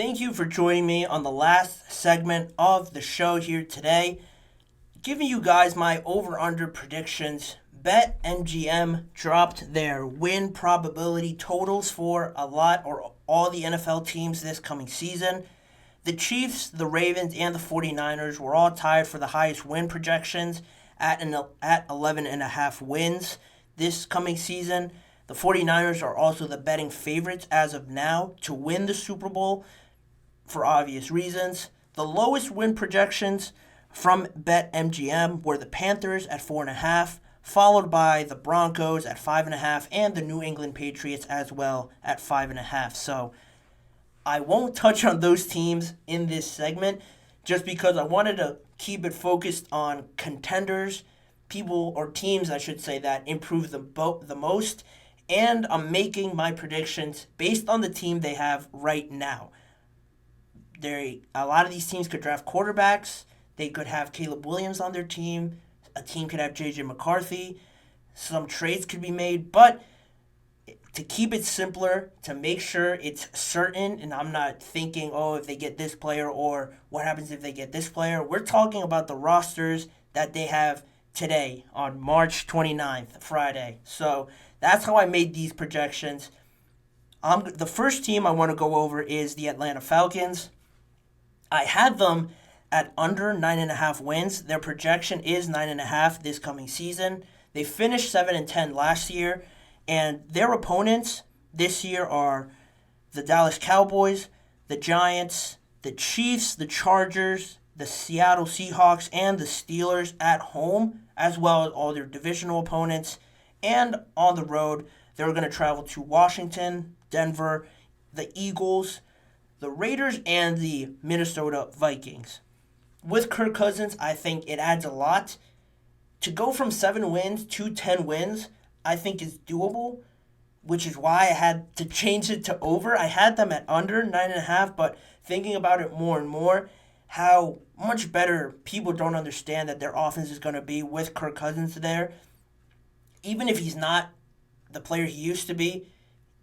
Thank you for joining me on the last segment of the show here today. Giving you guys my over-under predictions. BetMGM dropped their win probability totals for a lot or all the NFL teams this coming season. The Chiefs, the Ravens, and the 49ers were all tied for the highest win projections at 11 and a half wins this coming season. The 49ers are also the betting favorites as of now to win the Super Bowl for obvious reasons. The lowest win projections from BetMGM were the Panthers at 4.5, followed by the Broncos at 5.5, and the New England Patriots as well at 5.5. So I won't touch on those teams in this segment just because I wanted to keep it focused on contenders, people or teams, I should say, that improve the most. And I'm making my predictions based on the team they have right now. A lot of these teams could draft quarterbacks. They could have Caleb Williams on their team. A team could have J.J. McCarthy. Some trades could be made. But to keep it simpler, to make sure it's certain, and I'm not thinking, if they get this player or what happens if they get this player. We're talking about the rosters that they have today on March 29th, Friday. So that's how I made these projections. The first team I want to go over is the Atlanta Falcons. I had them at under 9.5 wins. Their projection is 9.5 this coming season. They finished 7-10 last year, and their opponents this year are the Dallas Cowboys, the Giants, the Chiefs, the Chargers, the Seattle Seahawks, and the Steelers at home, as well as all their divisional opponents. And on the road, they're going to travel to Washington, Denver, the Eagles, the Raiders, and the Minnesota Vikings. With Kirk Cousins, I think it adds a lot. To go from 7 wins to 10 wins, I think is doable, which is why I had to change it to over. I had them at under 9.5, but thinking about it more and more, how much better people don't understand that their offense is going to be with Kirk Cousins there. Even if he's not the player he used to be,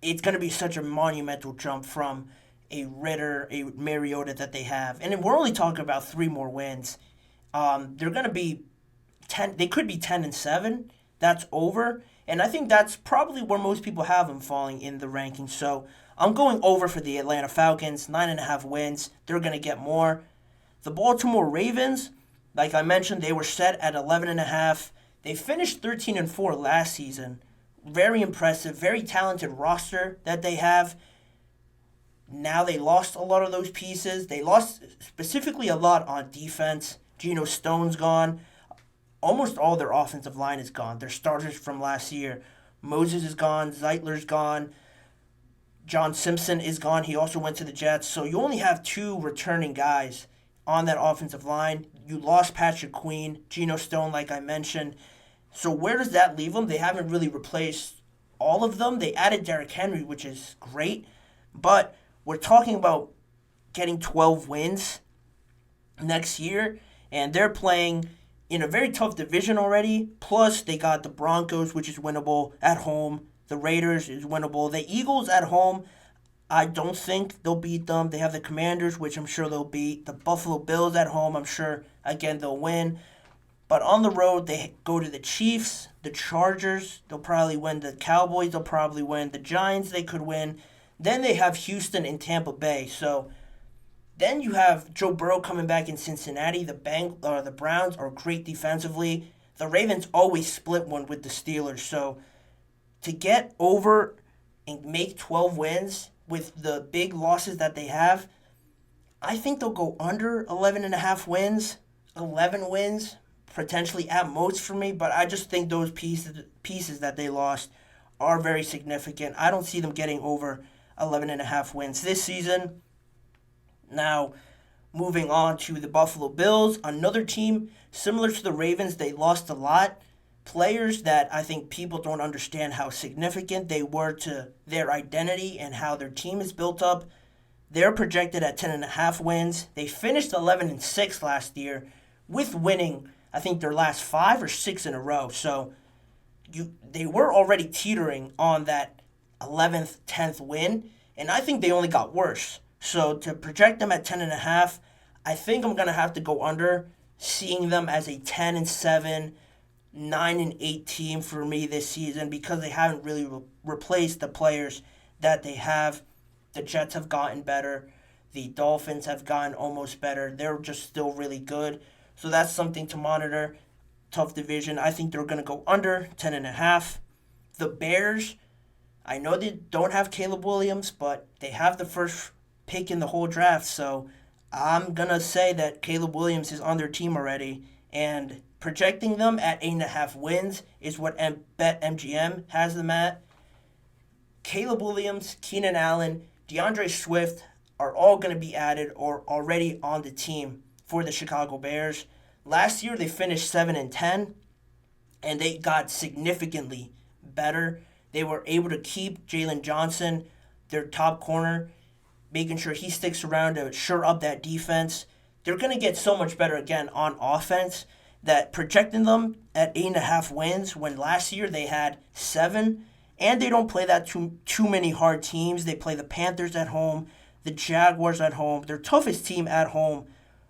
it's going to be such a monumental jump from a Ritter, a Mariota that they have. And we're only talking about 3 more wins. They're going to be 10. They could be 10-7. That's over. And I think that's probably where most people have them falling in the rankings. So I'm going over for the Atlanta Falcons, 9.5 wins. They're going to get more. The Baltimore Ravens, like I mentioned, they were set at 11.5. They finished 13-4 last season. Very impressive, very talented roster that they have. Now they lost a lot of those pieces. They lost specifically a lot on defense. Geno Stone's gone. Almost all their offensive line is gone. Their starters from last year. Moses is gone. Zeitler's gone. John Simpson is gone. He also went to the Jets. So you only have 2 returning guys on that offensive line. You lost Patrick Queen, Geno Stone, like I mentioned. So where does that leave them? They haven't really replaced all of them. They added Derrick Henry, which is great. But we're talking about getting 12 wins next year. And they're playing in a very tough division already. Plus, they got the Broncos, which is winnable at home. The Raiders is winnable. The Eagles at home, I don't think they'll beat them. They have the Commanders, which I'm sure they'll beat. The Buffalo Bills at home, I'm sure, again, they'll win. But on the road, they go to the Chiefs, the Chargers. They'll probably win. The Cowboys, they'll probably win. The Giants, they could win. Then they have Houston and Tampa Bay. So then you have Joe Burrow coming back in Cincinnati. The Browns are great defensively. The Ravens always split one with the Steelers. So to get over and make 12 wins with the big losses that they have, I think they'll go under 11.5 wins, 11 wins, potentially at most for me. But I just think those pieces that they lost are very significant. I don't see them getting over 11.5 wins this season. Now, moving on to the Buffalo Bills, another team similar to the Ravens. They lost a lot. Players that I think people don't understand how significant they were to their identity and how their team is built up. They're projected at 10.5 wins. They finished 11-6 last year with winning, I think, their last 5 or 6 in a row. So they were already teetering on that 11th, 10th win, and I think they only got worse So to project them at 10.5, I think I'm gonna have to go under, seeing them as a 10-7, 9-8 team for me this season because they haven't really replaced the players that they have. The Jets have gotten better. The Dolphins have gotten almost better. They're just still really good. So that's something to monitor. Tough division. I think they're going to go under 10.5. The Bears, I know they don't have Caleb Williams, but they have the first pick in the whole draft. So I'm going to say that Caleb Williams is on their team already. And projecting them at 8.5 wins is what BetMGM has them at. Caleb Williams, Keenan Allen, DeAndre Swift are all going to be added or already on the team for the Chicago Bears. Last year they finished 7-10, and they got significantly better. They were able to keep Jalen Johnson, their top corner, making sure he sticks around to shore up that defense. They're going to get so much better again on offense that projecting them at 8.5 wins when last year they had 7, and they don't play that too many hard teams. They play the Panthers at home, the Jaguars at home. Their toughest team at home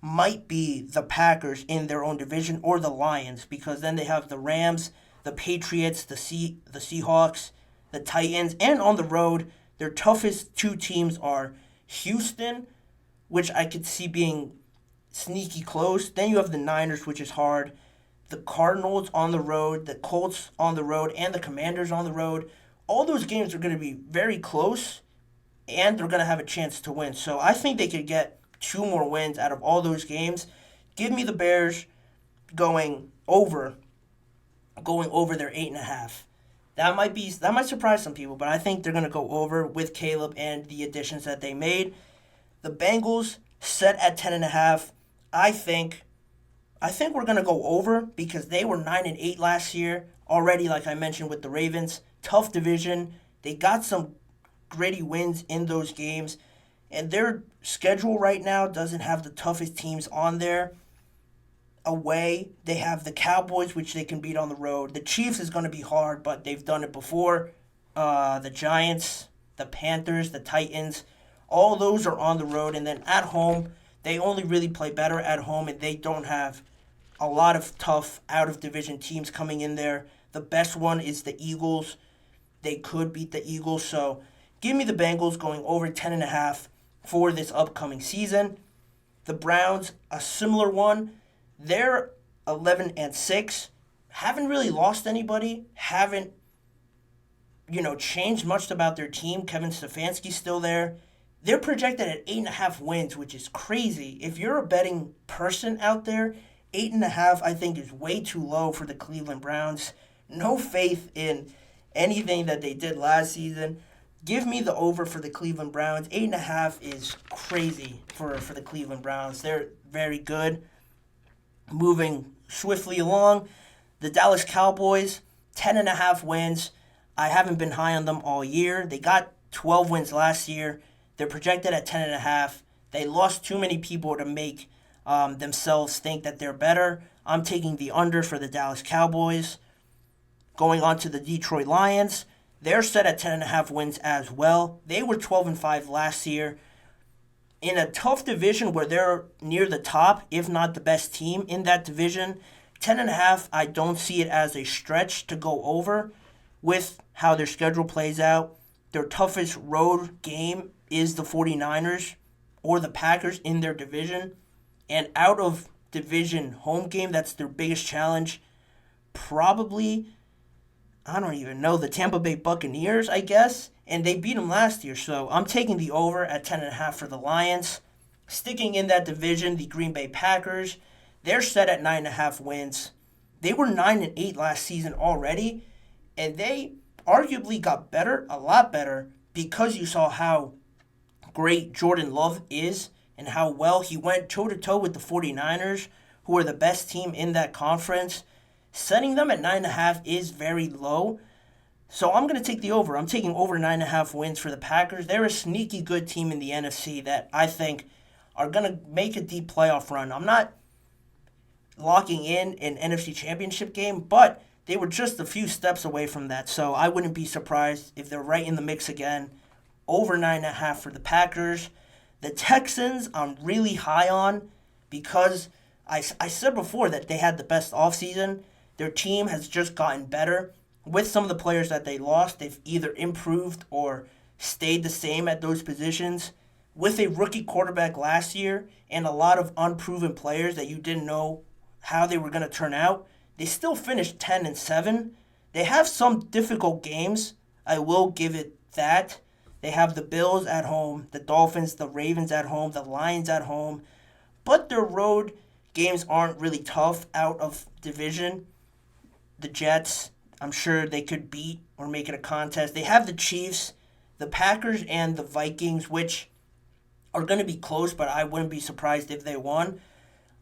might be the Packers in their own division or the Lions, because then they have the Rams, the Patriots, the Seahawks, the Titans, and on the road, their toughest 2 teams are Houston, which I could see being sneaky close. Then you have the Niners, which is hard. The Cardinals on the road, the Colts on the road, and the Commanders on the road. All those games are going to be very close, and they're going to have a chance to win. So I think they could get 2 more wins out of all those games. Give me the Bears going over their 8.5. That might surprise some people, but I think they're going to go over with Caleb and the additions that they made. The Bengals set at 10.5. I think we're going to go over because they were 9-8 last year already, like I mentioned, with the Ravens. Tough division. They got some gritty wins in those games, and their schedule right now doesn't have the toughest teams on there. Away, they have the Cowboys, which they can beat on the road. The Chiefs is going to be hard, but they've done it before. The Giants, the Panthers, the Titans, all those are on the road. And then at home, they only really play better at home, and they don't have a lot of tough out-of-division teams coming in there. The best one is the Eagles. They could beat the Eagles. So give me the Bengals going over 10.5 for this upcoming season. The Browns, a similar one. They're 11-6. Haven't really lost anybody. Haven't, changed much about their team. Kevin Stefanski's still there. They're projected at 8.5 wins, which is crazy. If you're a betting person out there, 8.5 I think is way too low for the Cleveland Browns. No faith in anything that they did last season. Give me the over for the Cleveland Browns. 8.5 is crazy for the Cleveland Browns. They're very good. Moving swiftly along, the Dallas Cowboys, 10.5 wins. I haven't been high on them all year. They got 12 wins last year. They're projected at 10.5. They lost too many people to make themselves think that they're better. I'm taking the under for the Dallas Cowboys. Going on to the Detroit Lions, they're set at 10.5 wins as well. They were 12-5 last year. In a tough division where they're near the top, if not the best team in that division, 10.5, I don't see it as a stretch to go over with how their schedule plays out. Their toughest road game is the 49ers or the Packers in their division. And out of division home game, that's their biggest challenge. Probably, I don't even know, the Tampa Bay Buccaneers, I guess. And they beat them last year, so I'm taking the over at 10.5 for the Lions. Sticking in that division, the Green Bay Packers, they're set at 9.5 wins. They were 9-8 last season already, and they arguably got better, a lot better, because you saw how great Jordan Love is and how well he went toe-to-toe with the 49ers, who are the best team in that conference. Setting them at 9.5 is very low. So I'm going to take the over. I'm taking over 9.5 wins for the Packers. They're a sneaky good team in the NFC that I think are going to make a deep playoff run. I'm not locking in an NFC Championship game, but they were just a few steps away from that. So I wouldn't be surprised if they're right in the mix again. Over 9.5 for the Packers. The Texans, I'm really high on because I said before that they had the best offseason. Their team has just gotten better. With some of the players that they lost, they've either improved or stayed the same at those positions. With a rookie quarterback last year and a lot of unproven players that you didn't know how they were going to turn out, they still finished 10-7. They have some difficult games. I will give it that. They have the Bills at home, the Dolphins, the Ravens at home, the Lions at home. But their road games aren't really tough out of division. The Jets, I'm sure they could beat or make it a contest. They have the Chiefs, the Packers, and the Vikings, which are going to be close, but I wouldn't be surprised if they won.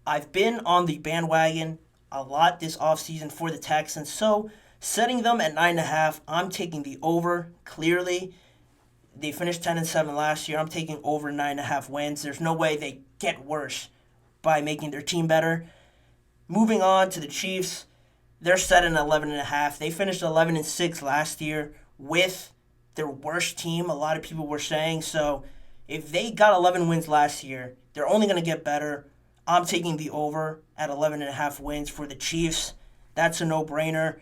I've been on the bandwagon a lot this offseason for the Texans, so setting them at 9.5, I'm taking the over clearly. They finished 10-7 last year. I'm taking over 9.5 wins. There's no way they get worse by making their team better. Moving on to the Chiefs, they're set at 11.5. They finished 11-6 last year with their worst team, a lot of people were saying. So if they got 11 wins last year, they're only going to get better. I'm taking the over at 11.5 wins for the Chiefs. That's a no-brainer.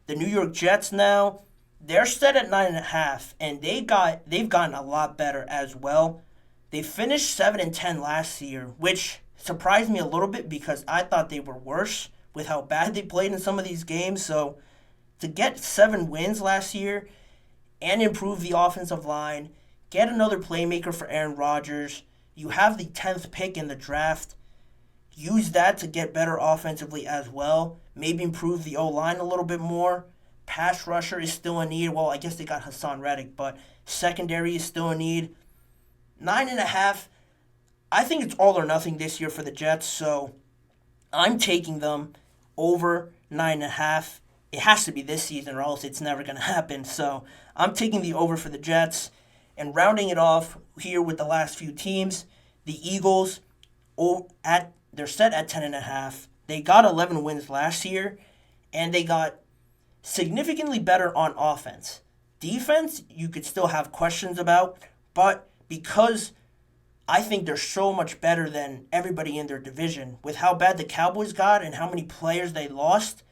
The New York Jets now, they're set at 9.5, and they've gotten a lot better as well. They finished 7-10 last year, which surprised me a little bit because I thought they were worse with how bad they played in some of these games. So to get 7 wins last year and improve the offensive line, get another playmaker for Aaron Rodgers, you have the 10th pick in the draft. Use that to get better offensively as well. Maybe improve the O-line a little bit more. Pass rusher is still in need. Well, I guess they got Hassan Reddick, but secondary is still in need. 9.5, I think it's all or nothing this year for the Jets, so I'm taking them over 9.5. It has to be this season or else it's never going to happen. So I'm taking the over for the Jets. And rounding it off here with the last few teams, the Eagles, they're set at 10.5. They got 11 wins last year, and they got significantly better on offense. Defense, you could still have questions about, but because I think they're so much better than everybody in their division, with how bad the Cowboys got and how many players they lost,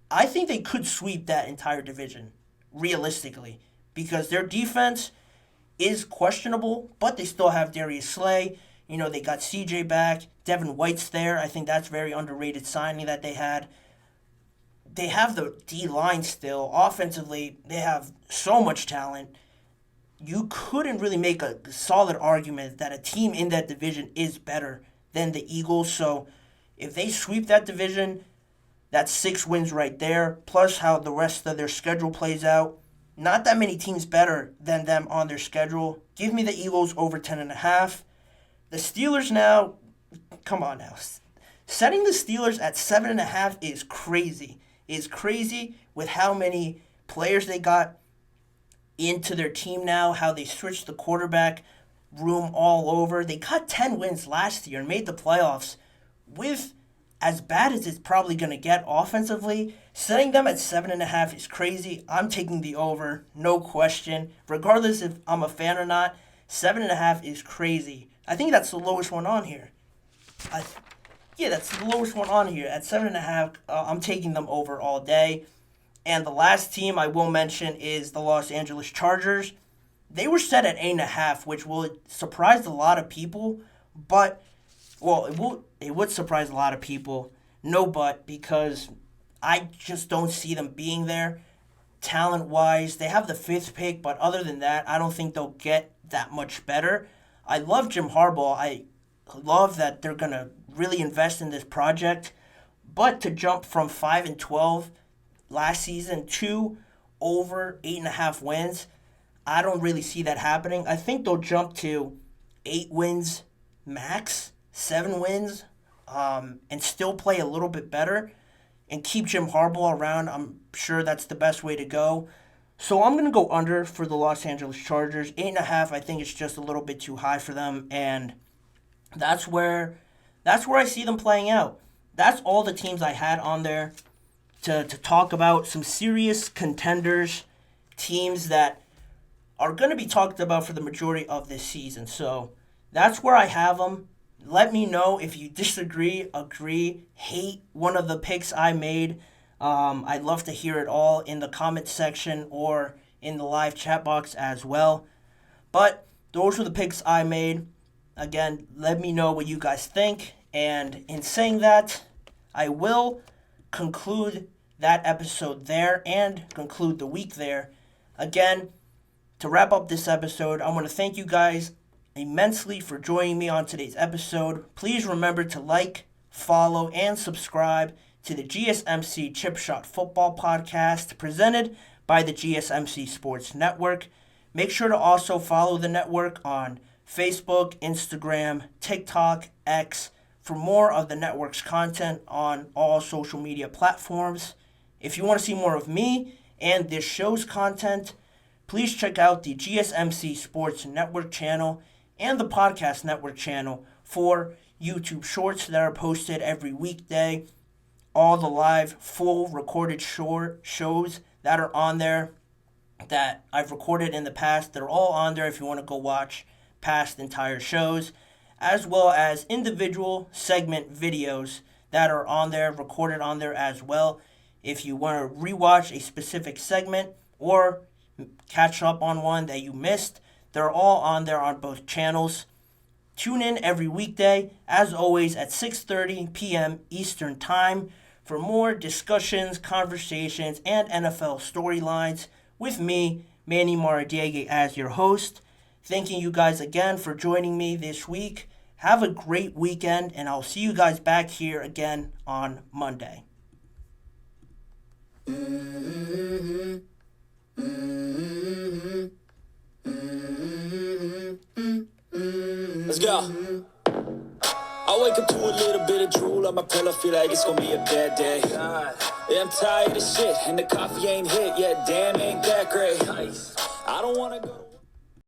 I think they could sweep that entire division, realistically, because their defense is questionable, but they still have Darius Slay. You know, they got CJ back. Devin White's there. I think that's very underrated signing that they had. They have the D-line still. Offensively, they have so much talent. You couldn't really make a solid argument that a team in that division is better than the Eagles. So if they sweep that division, that's 6 wins right there, plus how the rest of their schedule plays out. Not that many teams better than them on their schedule. Give me the Eagles over 10.5. The Steelers now, come on now. Setting the Steelers at 7.5 is crazy. It's crazy with how many players they got into their team now, how they switched the quarterback room all over. They got 10 wins last year and made the playoffs with as bad as it's probably going to get offensively. Setting them at 7.5 is crazy. I'm taking the over, no question. Regardless if I'm a fan or not, 7.5 is crazy. I think that's the lowest one on here. That's the lowest one on here. At 7.5, I'm taking them over all day. And the last team I will mention is the Los Angeles Chargers. They were set at 8.5, which will surprise a lot of people. But, well, it would surprise a lot of people. No but, because I just don't see them being there. Talent-wise, they have the 5th pick, but other than that, I don't think they'll get that much better. I love Jim Harbaugh. I love that they're going to really invest in this project. But to jump from 5-12 last season to over 8.5 wins, I don't really see that happening. I think they'll jump to 8 wins max, 7 wins, and still play a little bit better and keep Jim Harbaugh around. I'm sure that's the best way to go. So I'm going to go under for the Los Angeles Chargers. 8.5, I think it's just a little bit too high for them, and that's where I see them playing out. That's all the teams I had on there to talk about. Some serious contenders, teams that are going to be talked about for the majority of this season. So That's where I have them. Let me know if you disagree, agree, hate one of the picks I made. I'd love to hear it all in the comment section or in the live chat box as well. But those were the picks I made. Again, let me know what you guys think. And in saying that, I will conclude that episode there and conclude the week there. Again, to wrap up this episode, I want to thank you guys immensely for joining me on today's episode. Please remember to like, follow, and subscribe to the GSMC Chip Shot Football Podcast presented by the GSMC Sports Network. Make sure to also follow the network on Facebook, Instagram, TikTok, X for more of the network's content on all social media platforms. If you want to see more of me and this show's content, please check out the GSMC Sports Network channel and the Podcast Network channel for YouTube shorts that are posted every weekday. All the live, full recorded short shows that are on there that I've recorded in the past, they're all on there if you want to go watch past entire shows, as well as individual segment videos that are on there, recorded on there as well. If you want to rewatch a specific segment or catch up on one that you missed, they're all on there on both channels. Tune in every weekday, as always, at 6:30 p.m. Eastern Time for more discussions, conversations, and NFL storylines with me, Manny Maradiegue, as your host. Thanking you guys again for joining me this week. Have a great weekend, and I'll see you guys back here again on Monday. Let's go. I wake up to a little bit of drool on my pillow, feel like it's gonna be a bad day. Yeah, I'm tired of shit, and the coffee ain't hit yet, damn, ain't that great. I don't wanna go